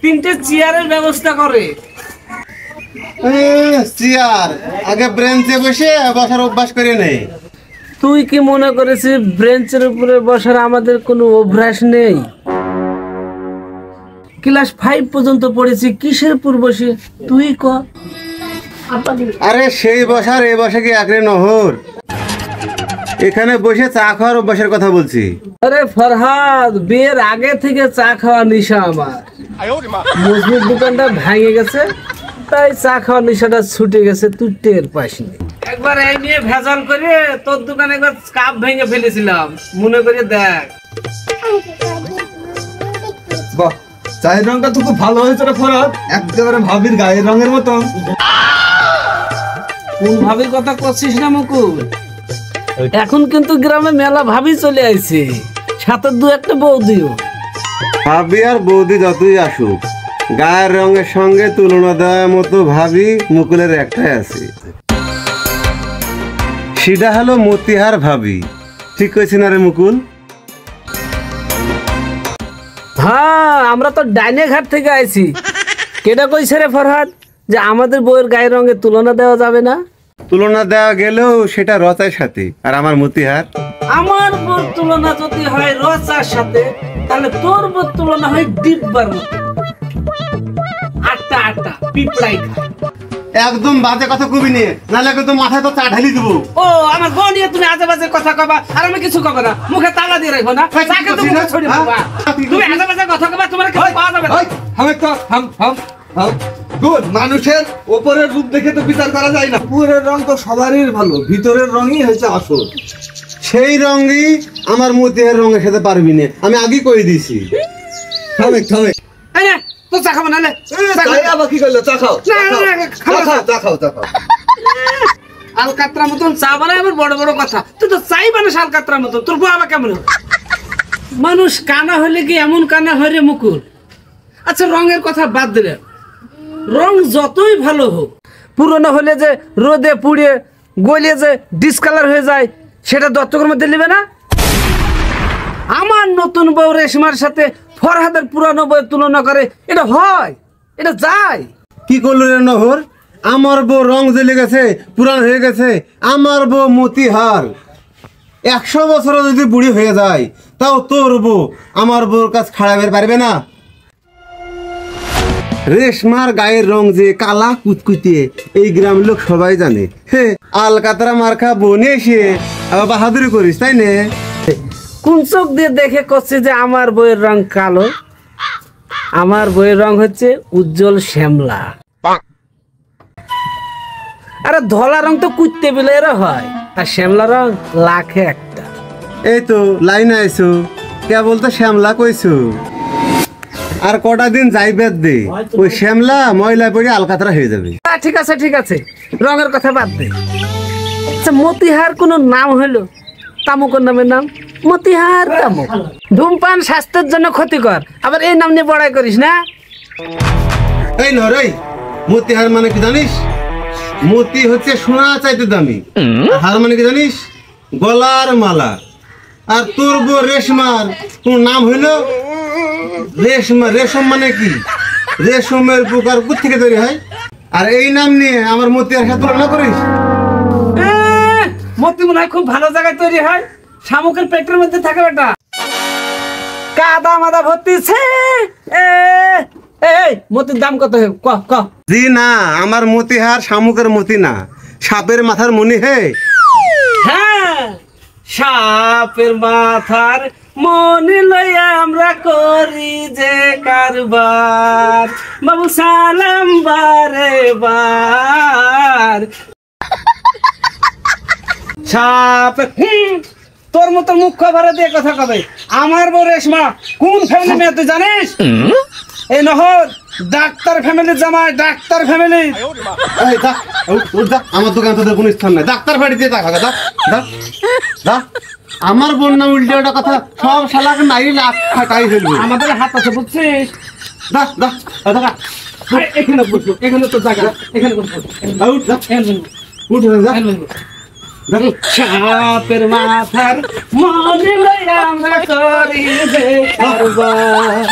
তিনটে চেয়ারের ব্যবস্থা করে। চেয়ার আগে ব্রেঞ্চে বসে বসার অভ্যাস করে নেই। তুই কি মনে করেছিস ব্রেঞ্চের উপরে বসার আমাদের কোনো অভ্যাস নেই? ক্লাস 5 পর্যন্ত পড়েছি, কিসের উপর বসে তুই ক? আরে সেই বসার এই বসে কি একরে নহর? এখানে বসে চা খাওয়ার অভ্যাসের কথা বলছি। আরে ফরহাদ, বিয়ের আগে থেকে চা খাওয়া নেশা আমার। মজবুত দোকানটা ভেঙে গেছে, তাই চা খাওয়ার নেশাটা ছুটে গেছে, তুই টের পাসনি। একবার এই নিয়ে ভেজাল করে তোর দোকানে একবার কাপ ভেঙে ফেলেছিলাম, মনে করে দেখ। বাহ, চায়ের রংটা তো খুব ভালো হয়েছে রে ফরহাদ, একেবারে ভাবির গায়ের রঙের মতন। কোন ভাবির কথা করছিস না মুকুল? এখন কিন্তু গ্রামে মেলা ভাবি চলে আইছে, সাথে দু একটা বৌদিও। ভাবি আর বৌদি যতই আসুক, গায়ের রঙের সঙ্গে তুলনা দেওয়ার মতো ভাবি মুকুলের একটাই আছে, সেটা হলো মতিহার ভাবি। ঠিক কইছি না রে মুকুল? হ্যাঁ, আমরা তো ডাইনে ঘাট থেকে আইছি। কেটা কইছে রে ফরহাদ যে আমাদের বউয়ের গায়ের রঙে তুলনা দেওয়া যাবে না? তুলনা দেওয়া গেলেও সেটা রচার সাথে, আর আমার মতিহার। আমার বউর তুলনা যদি হয় রচার সাথে, তাহলে তোর বউর তুলনা হয় ডিব্বার মতো, আটটা আটটা পিঁপড়াই খায়। একদম বাজে কথা কবি নিয়ে, নাহলে কিন্তু মাথায় তো চা ঢালি দেবো। ও আমার বউ নিয়ে তুমি আজে বাজে কথা কবা, আর আমি কিছু কব না, মুখে তালা দিয়ে রাখবো না, তাকে তো মুখে ছড়িয়ে দেবা। তুমি আজে বাজে কথা কবা, তোমার কিছু পাওয়া যাবে না। গুড, মানুষের ওপরের রূপ দেখে তো বিচার করা যায় না। উপরের রং তো সবারই ভালো, ভিতরের রঙই হয়েছে আসল। সেই রঙই আমার মতিহার রঙের সাথে পারবি না, আমি আগেই কই দিয়েছি। থামেক থামেক, এই নে, তো চা খাবো না নে। তাই আবার কি করলো? চা খাও, না, না, না, খাবো না। চা খাও, চা খাও। আলকাতরা মতন চা বানায় আবার বড় বড় কথা। তুই তো চাই বানাস আলকাতরা মতন, তোর বউ আবার কেমন? মানুষ কানা হলে কি এমন কানা হয় রে মুকুল? আচ্ছা, রঙের কথা বাদ দিলে, রং যতই ভালো হোক, পুরনো হলে যে রোদে পুড়ে গলে যে ডিসকালার হয়ে যায়, সেটা দত্তকের মধ্যে নেবে না? আমার নতুন বউ রেশমার সাথে ফরহাদের পুরানো বউয়ের তুলনা করে, এটা হয়? এটা যায়? কি করলো রে নহর? আমার বউ রং জ্বলে গেছে, পুরান হয়ে গেছে। আমার বউ মতিহার 100 বছর যদি বুড়ি হয়ে যায়, তাও তোর বউ আমার বউর কাছ খাড়াবের পারবে না। রেশমার গায়ের রং যে কালা কুতকুতিয়ে, এই গ্রামের লোক সবাই জানে। হে, আলকাতরা মার্কা বনে এসে আবার বাহাদুরি করিস, তাই না? কোন চোখ দিয়ে দেখে করছে যে আমার বইয়ের রং কালো? আমার বইয়ের রং হচ্ছে উজ্জ্বল শ্যামলা। আরে ধলা রং তো কুত্তে বিলেরও হয়, আর শ্যামলা রং লাখে একটা। এই তো লাইনে আইসো, কেবল তো শ্যামলা কইছো। আর কটা দিন যাইবে দে, ওই শ্যামলা ময়লা পড়ে আলকাতরা হয়ে যাবে। ঠিক আছে ঠিক আছে, রঙের কথা বাদ দে। আচ্ছা, মতিহার কোনো নাম হলো? তামুকের নামের নাম মতিহার তামুক। ধূমপান স্বাস্থ্যের জন্য ক্ষতিকর, আবার এই নাম নিয়ে বড়াই করিস না। এই নরে, মতিহার মানে কি জানিস? মতি হচ্ছে সোনা চাইতে দামি, হার মানে কি জানিস? গলার মালা। আর তোর বউ রেশমার কোন নাম হইলো রেশমা। রেশম মানে কি? রেশমের প্রকার কোথেকে তৈরি হয়? আর এই নাম নিয়ে আমার মতিহার সাথে তুলনা করিস? মতি মনে হয় খুব ভালো জায়গায় তৈরি হয়, শামুকের পেটের মধ্যে থাকে বেটা, কাদা মাদা ভর্তি। এই মতির দাম কত? ক জি না, আমার মতিহার শামুকের মতি না, সাপের মাথার মনি। হে হ্যাঁ, সাপের মাথার মনি লইয়া আমরা করি যে কারবার, বাবু সালাম বারে বার। সাপ তোর মতো মুখ্য ভরে দিয়ে কথা কবে। আমার বউ রেশমা কোন ফ্যামিলি মেয়ে তুই জানিস? এই নহর ডাক্তার ফ্যামিলির জামাই, ডাক্তার ফ্যামিলি। আমার দোকান তোদের কোনো স্থান নাই, ডাক্তার বাড়ি দিয়ে দেখা দা। আমার বন্যা উল্টে ওটা কথা সব শালাকে নাই খাটাই ফেলবে। আমাদের হাত আছে বুঝছিস? এখানে বসবো, এখানে তো জায়গা, এখানে বসবো। সাপের মাথার মনে লইয়া আমরা করি যে কারবার।